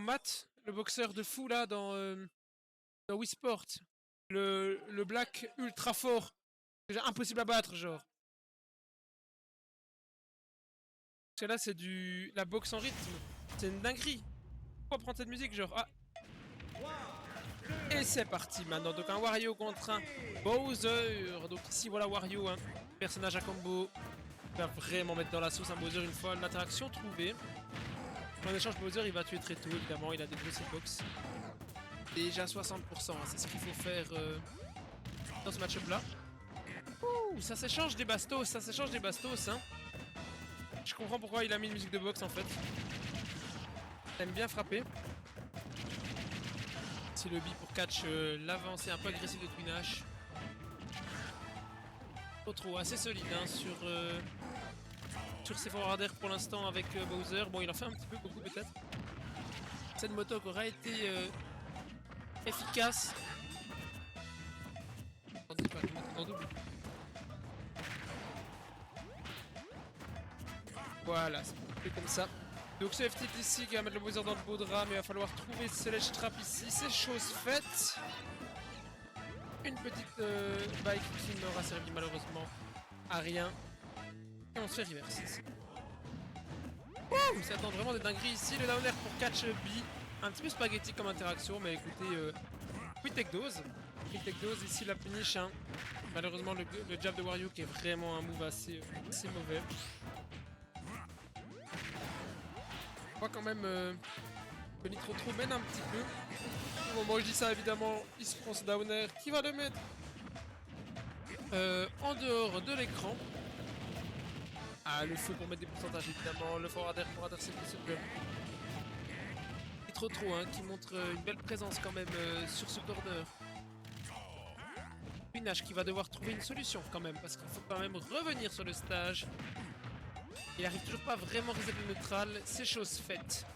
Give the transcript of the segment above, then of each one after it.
Matt, le boxeur de fou là dans Wii Sport. Le black ultra fort. Impossible à battre, genre. Parce que là, c'est la boxe en rythme. C'est une dinguerie. Pourquoi prendre cette musique, genre? Ah. Et c'est parti maintenant. Donc un Wario contre un Bowser. Donc ici, voilà Wario, hein. Personnage à combo. Il va vraiment mettre dans la sauce un Bowser une fois l'interaction trouvée. En échange, Bowser, il va tuer très tôt, évidemment. Il a des grosses hitbox. Déjà 60%, hein, c'est ce qu'il faut faire dans ce match-up là. Ouh, ça s'échange des bastos, ça s'échange des bastos, hein. Je comprends pourquoi il a mis une musique de boxe en fait. Il aime bien frapper. C'est le B pour catch l'avancée un peu agressive de Twinash. Pas trop, assez solide hein, sur ses forwarders pour l'instant avec Bowser. Bon, il en fait un petit peu, beaucoup peut-être. Cette moto aura été efficace. Attendez, pas en double. Voilà, c'est comme ça. Donc ce FT ici qui va mettre le Bowser dans le beau drap, mais il va falloir trouver ce Ledge Trap ici. C'est chose faite. Une petite bike qui n'aura servi malheureusement à rien. Et on se fait reverse ici. Ouh, ça attend vraiment des dingueries ici. Le down air pour catch B. Un petit peu spaghetti comme interaction, mais écoutez, quick take dose. Quick take dose ici la punish. Hein. Malheureusement le jab de Wario qui est vraiment un move assez mauvais. Je crois quand même que Nitro Tro mène un petit peu. Au moment où je dis ça, évidemment, il se prend ce downer qui va le mettre en dehors de l'écran. Ah, le feu pour mettre des pourcentages, évidemment. Le forwarder pour intercepter ce jump. Nitro Tro hein, qui montre une belle présence quand même sur ce corner. Twinash qui va devoir trouver une solution quand même, parce qu'il faut quand même revenir sur le stage. Il arrive toujours pas à vraiment reset le neutral, c'est chose faite.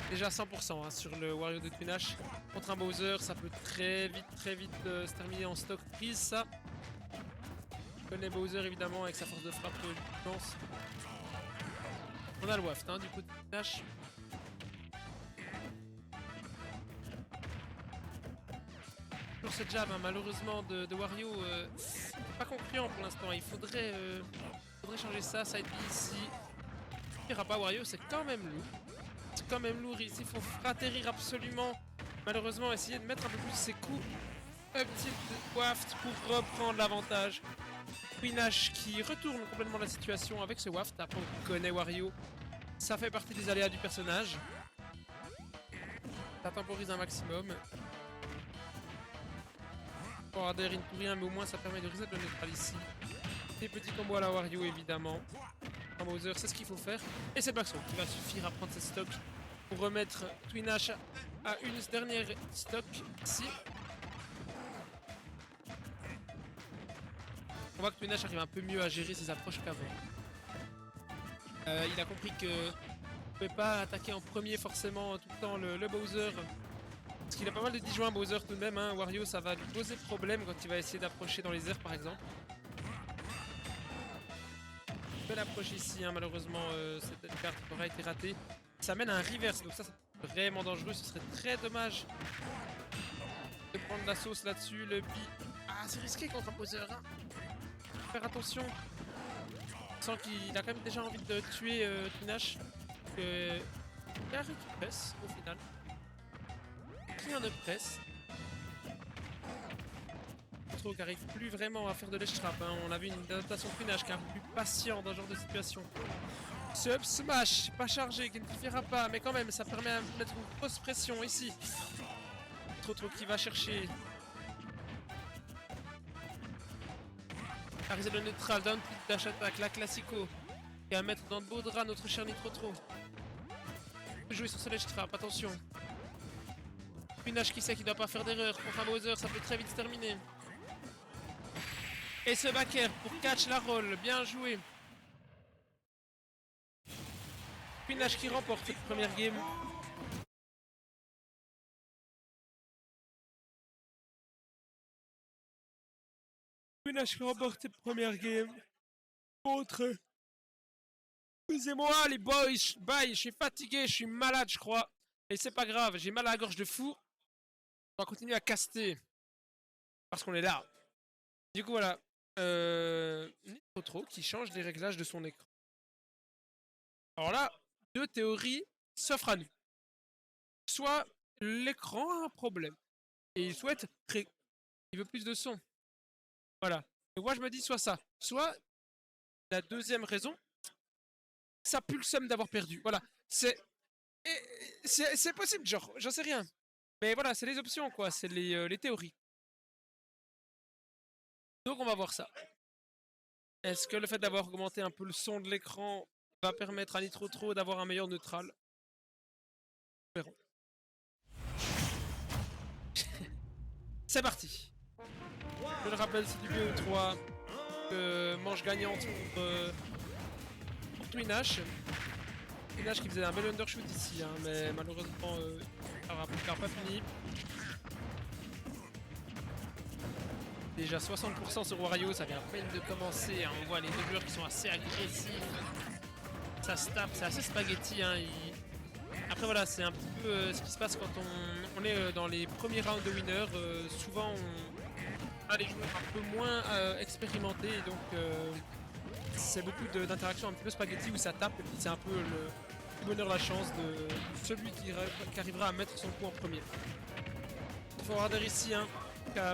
Déjà 100% hein, sur le Wario de Twinash. Contre un Bowser, ça peut très vite se terminer en stock prise ça. On connaît Bowser évidemment avec sa force de frappe, je pense. On a le waft hein, du coup de Twinash. Sur ce jab hein, malheureusement de Wario, pas concluant pour l'instant. Il faudrait changer ça, side B ici. Il n'y aura pas Wario, c'est quand même lourd. C'est quand même lourd ici, il faut atterrir absolument. Malheureusement, essayer de mettre un peu plus ses coups. Up tilt waft pour reprendre l'avantage. Twinash qui retourne complètement la situation avec ce waft. Après, on connaît Wario. Ça fait partie des aléas du personnage. Ça temporise un maximum. Forwarder in tout rien, mais au moins ça permet de reset le neutral ici. Des petits combos à la Wario évidemment. Un Bowser, c'est ce qu'il faut faire. Et c'est Baxo qui va suffire à prendre ses stocks pour remettre Twinash à une dernière stock ici. On voit que Twinash arrive un peu mieux à gérer ses approches qu'avant. Il a compris que ne pouvait pas attaquer en premier forcément tout le temps le Bowser. Parce qu'il a pas mal de disjoints Bowser tout de même. Hein. Wario, ça va lui poser problème quand il va essayer d'approcher dans les airs par exemple. Belle approche ici, hein, malheureusement cette carte aura été ratée. Ça mène à un reverse, donc ça c'est vraiment dangereux, ce serait très dommage de prendre la sauce là-dessus, le B. Ah c'est risqué contre un Bowser, hein. Faire attention. Je sens qu'il a quand même déjà envie de tuer Twinash. Il y a un qui presse au final. Qui en presse. Trop qui arrive plus vraiment à faire de ledge trap. Hein. On a vu une adaptation de Twinash qui est un peu plus patient dans ce genre de situation. Ce up smash, pas chargé, qui ne suffira pas, mais quand même ça permet de mettre une grosse pression ici. Trop qui va chercher. Arriver le neutral, down tilt dash attack, la classico. Et à mettre dans le beau drap notre cher Nitro Tro. Jouer sur ce ledge trap, attention. Twinash qui sait qu'il ne doit pas faire d'erreur. Contre un Bowser, ça peut très vite se terminer. Et ce back air pour catch la roll, bien joué. Twinash qui remporte cette première game. Twinash qui remporte cette première game contre Excusez-moi les boys, bye, je suis fatigué, je suis malade je crois. Et c'est pas grave, j'ai mal à la gorge de fou. On va continuer à caster. Parce qu'on est là. Du coup voilà. Nitro qui change les réglages de son écran. Alors là, deux théories s'offrent à nous. Soit l'écran a un problème. Et il souhaite il veut plus de son. Voilà. Donc moi je me dis soit ça. Soit la deuxième raison, ça pue le seum d'avoir perdu. Voilà. C'est possible, genre, j'en sais rien. Mais voilà, c'est les options, quoi. C'est les théories. Donc on va voir ça. Est-ce que le fait d'avoir augmenté un peu le son de l'écran va permettre à Nitro d'avoir un meilleur neutral? Verrons. C'est parti. Je le rappelle, c'est du BO3. Manche gagnante pour Twinash. Twinash qui faisait un bel undershoot ici, hein, mais malheureusement, il n'aura pas fini. Déjà 60% sur Wario, ça vient à peine de commencer. Hein. On voit les deux joueurs qui sont assez agressifs. Ça se tape, c'est assez spaghetti. Hein. Après voilà, c'est un petit peu ce qui se passe quand on est dans les premiers rounds de winner. Souvent on a les joueurs un peu moins expérimentés et donc c'est beaucoup d'interactions un petit peu spaghetti où ça tape et puis c'est un peu le bonheur, la chance de celui qui arrivera à mettre son coup en premier. Il faut regarder ici, hein,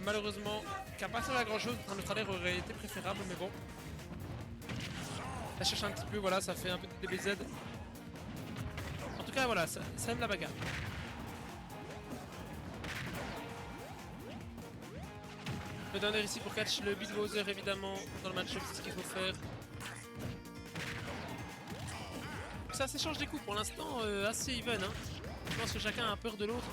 malheureusement, qui a pas servi à grand chose, un autre alerte aurait été préférable, mais bon. Ça cherche un petit peu, voilà, ça fait un peu de DBZ. En tout cas, voilà, ça aime la bagarre. Le donner ici pour catch le Beat Bowser, évidemment, dans le match-up, c'est ce qu'il faut faire. Ça s'échange des coups pour l'instant, assez even. Hein. Je pense que chacun a peur de l'autre.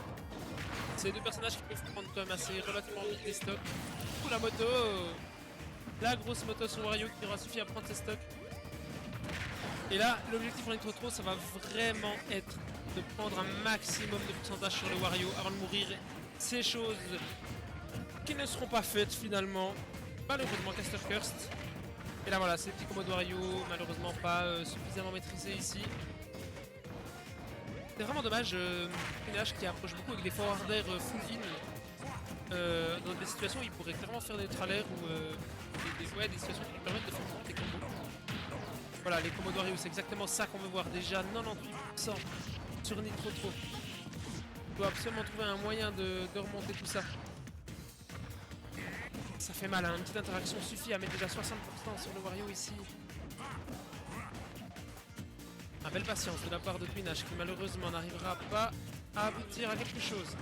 C'est deux personnages qui peuvent prendre quand même assez relativement vite des stocks. Du coup, la moto, la grosse moto sur Wario qui aura suffi à prendre ses stocks. Et là, l'objectif pour Nitro, ça va vraiment être de prendre un maximum de pourcentage sur le Wario avant de mourir. Ces choses qui ne seront pas faites finalement. Malheureusement, Caster Cursed. Et là voilà, ces petits combos de Wario, malheureusement pas suffisamment maîtrisés ici. C'est vraiment dommage, Twinash qui approche beaucoup avec des forward air full in. Dans des situations où il pourrait clairement faire des neutral air ou des situations qui lui permettent de faire des combos. Voilà, les combos de Wario, c'est exactement ça qu'on veut voir déjà, 98% sur Nitro. On doit absolument trouver un moyen de remonter tout ça. Ça fait mal, hein. Une petite interaction suffit à mettre déjà 60% sur le Wario ici. Ah, belle patience de la part de Twinash qui malheureusement n'arrivera pas à aboutir à quelque chose.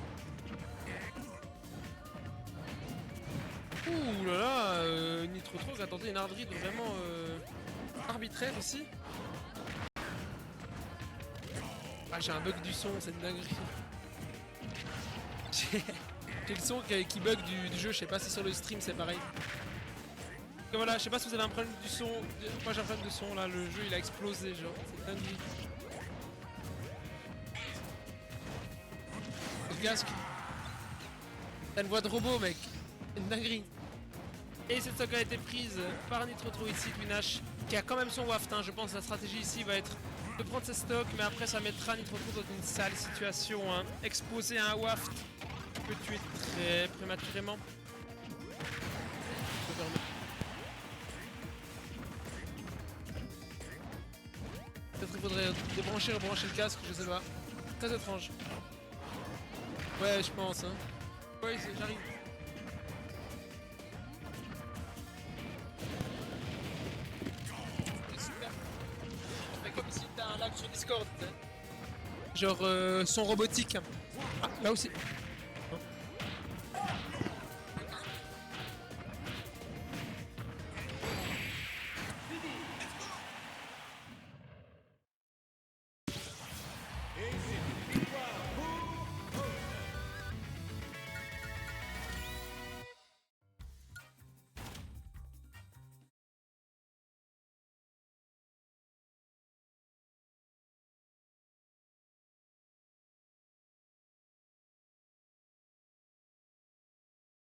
Ouh là là, Nitro a tenté une hard read vraiment arbitraire ici. Ah, j'ai un bug du son, c'est une dinguerie. J'ai le son qui bug du jeu, je sais pas si sur le stream c'est pareil. Donc voilà, je sais pas si vous avez un problème du son. Moi j'ai un problème de son là, le jeu il a explosé, genre, c'est dingue. Le casque. T'as une voix de robot, mec. C'est une dinguerie. Et cette stock a été prise par Nitro ici, Twinash, qui a quand même son waft. Hein. Je pense que la stratégie ici va être de prendre ses stocks, mais après ça mettra Nitro dans une sale situation. Hein. Exposé à un waft. Que tuer très prématurément. Peut-être qu'il faudrait débrancher, rebrancher le casque, je sais pas. Très étrange. Ouais, je pense. Hein. Ouais, j'arrive. Super. Je fais comme si t'as un live sur Discord. Genre son robotique. Ah, là aussi.